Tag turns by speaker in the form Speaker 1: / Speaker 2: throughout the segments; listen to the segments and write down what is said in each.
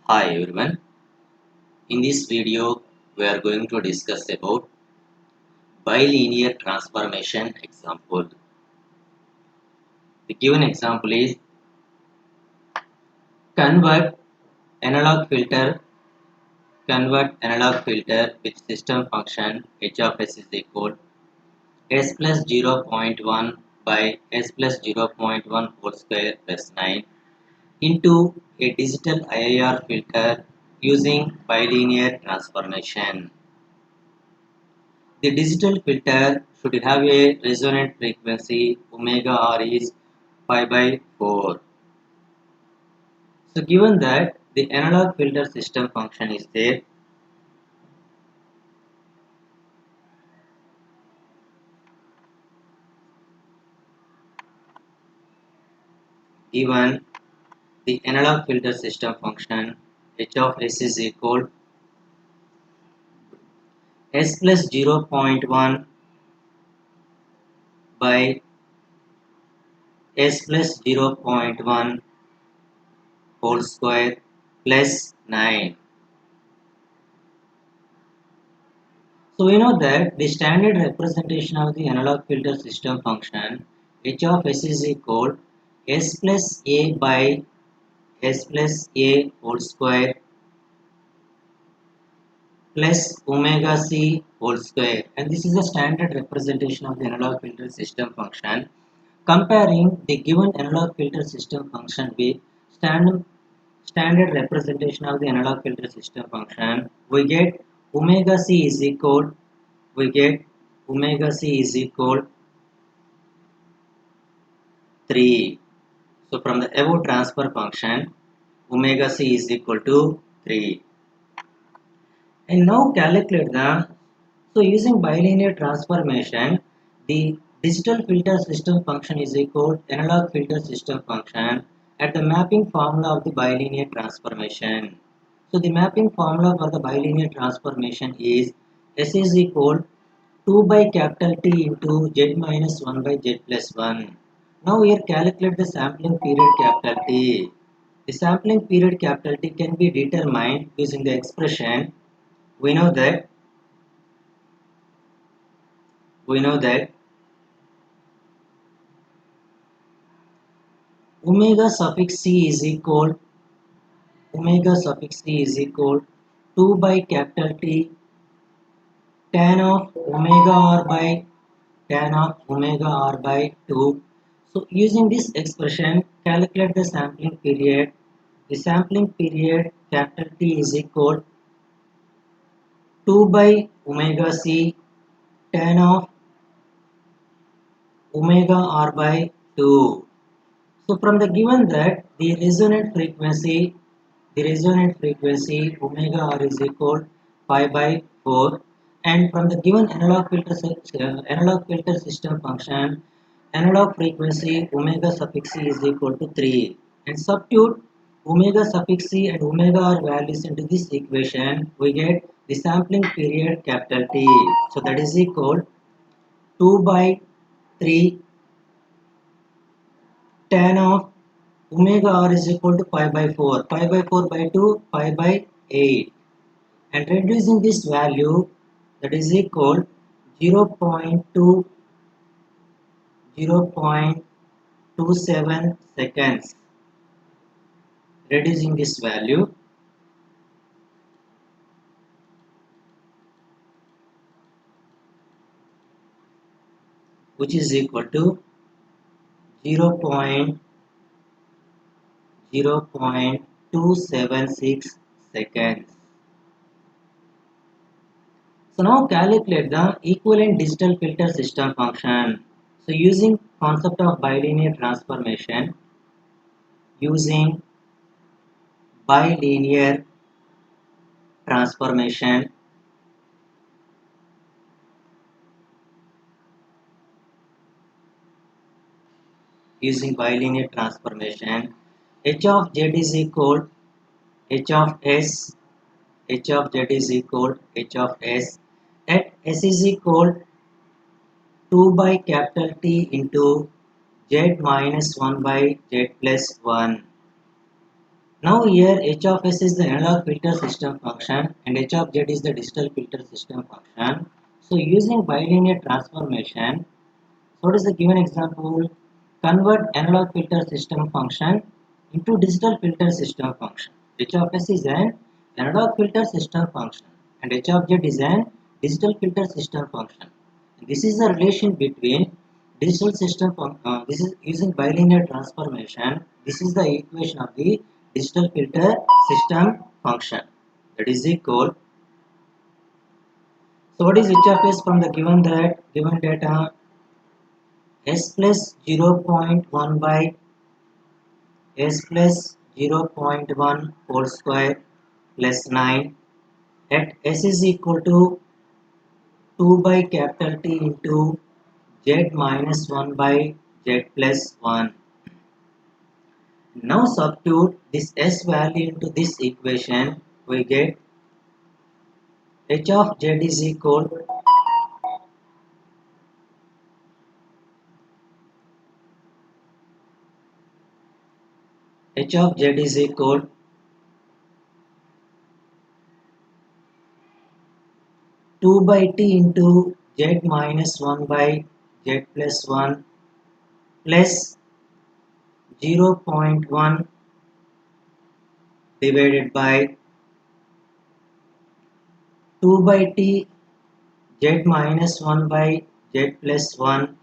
Speaker 1: Hi everyone. In this video, we are going to discuss about bilinear transformation example. The given example is convert analog filter with system function h of s is equal s plus 0.1 by s plus 0.1 whole square plus 9 into a digital IIR filter using bilinear transformation. The digital filter should have a resonant frequency omega r is pi by 4. So given that the analog filter system function is there, given the analog filter system function h of s is equal s plus 0.1 by s plus 0.1 whole square plus 9. So we know that the standard representation of the analog filter system function h of s is equal s plus a by s plus a whole square plus omega c whole square, and this is the standard representation of the analog filter system function. Comparing the given analog filter system function with standard representation of the analog filter system function, we get omega c is equal we get omega c is equal 3. So from the above transfer function, omega c is equal to 3. And now calculate so using bilinear transformation, the digital filter system function is equal to analog filter system function at the mapping formula of the bilinear transformation. So the mapping formula for the bilinear transformation is S is equal 2 by capital T into Z minus 1 by Z plus 1. Now here calculate the sampling period capital T. The sampling period capital T can be determined using the expression. We know that we know that omega suffix c is equal 2 by capital T tan of omega r by 2. So using this expression, calculate the sampling period. The sampling period capital T is equal 2 by omega c tan of omega r by 2. So from the given that the resonant frequency omega r is equal pi by 4, and from the given analog filter system function, analog frequency omega suffix c is equal to 3, and substitute omega suffix c and omega r values into this equation, we get the sampling period capital T. So that is equal 2 by 3 tan of omega r is equal to pi by 4, pi by 4 by 2, pi by 8, and reducing this value, that is equal 0.2 0.27 seconds. Reducing this value, which is equal to 0.0276 seconds. So now calculate the equivalent digital filter system function. So using concept of bilinear transformation, using bilinear transformation, h of z is equal h of s h of z is equal h of s at s is equal 2 by capital T into z minus 1 by z plus 1. Now here h of s is the analog filter system function and h of z is the digital filter system function. So using bilinear transformation, so what is the given example? Convert analog filter system function into digital filter system function. H of s is an analog filter system function and h of z is an digital filter system function. This is the relation between digital system this is using bilinear transformation. This is the equation of the digital filter system function, that is equal. So what is h of s from the given data? S plus 0.1 by S plus 0.1 whole square plus 9 at S is equal to 2 by capital T into Z minus 1 by Z plus 1. Now substitute this S value into this equation. We get H of Z is equal H of Z is equal 2 by T into Z minus 1 by Z plus 1 plus 0.1 divided by 2 by T Z minus 1 by Z plus 1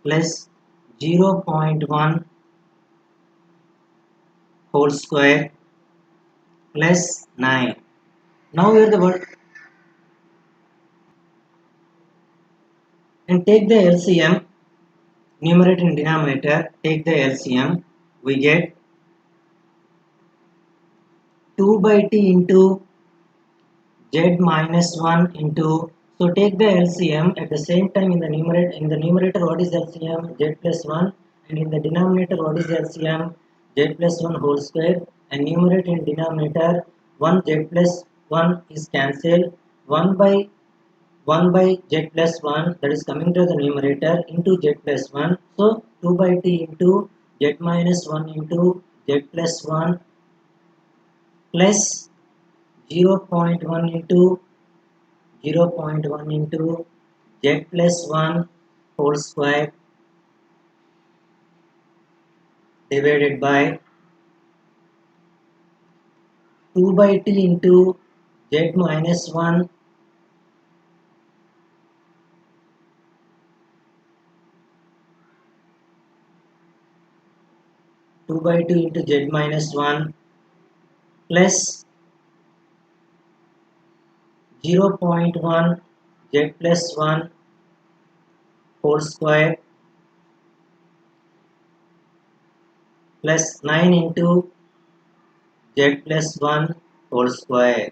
Speaker 1: plus 0.1 whole square plus 9. Now here the word and take the LCM, numerator and denominator, take the LCM, we get 2 by T into Z minus 1 into, so take the LCM at the same time in the numerator what is LCM? Z plus 1, and in the denominator what is LCM? Z plus 1 whole square, and numerator and denominator 1 Z plus 1 is cancelled, 1 by Z plus 1, that is coming to the numerator, into Z plus 1, so 2 by T into Z minus 1 into Z plus 1 plus 0.1 into 0.1 into Z plus 1 whole square divided by 2 by T into Z minus 1 2 by 2 into Z minus 1 plus 0.1 Z plus 1 whole square plus 9 into Z plus 1 whole square.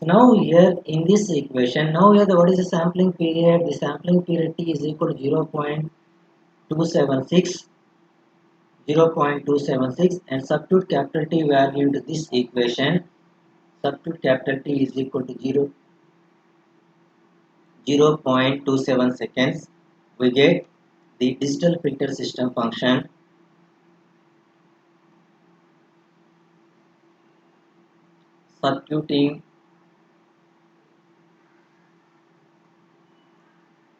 Speaker 1: So now here in this equation, now here what is the sampling period? The sampling period T is equal to 0.276 and substitute capital T value into this equation. Substitute capital T is equal to 0.27 seconds. We get the digital filter system function. Substituting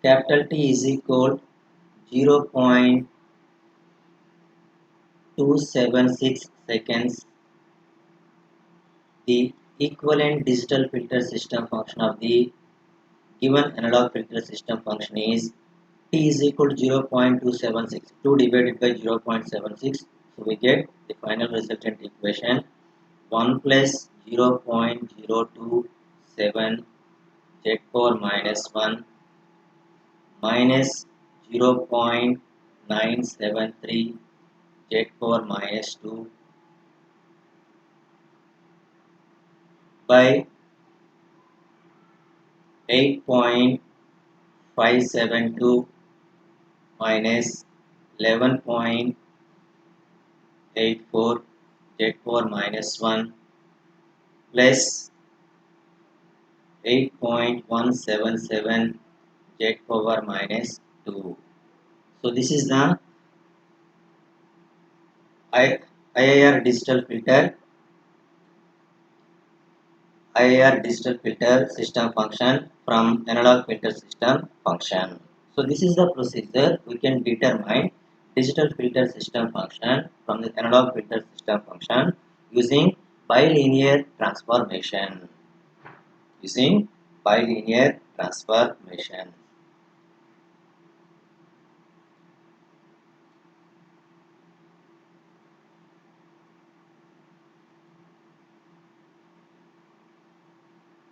Speaker 1: capital T is equal 0.276 seconds. The equivalent digital filter system function of the given analog filter system function is T is equal to 0.276, 2 divided by 0.76. So we get the final resultant equation 1 plus 0.027 z power minus 1 minus 0.973 z power minus 2 by 8.572 minus 11.84 z power minus 1 plus 8.177 z power minus 2. So this is the IIR digital filter, IIR digital filter system function from analog filter system function. So this is the procedure we can determine digital filter system function from the analog filter system function using bilinear transformation. Using bilinear transformation.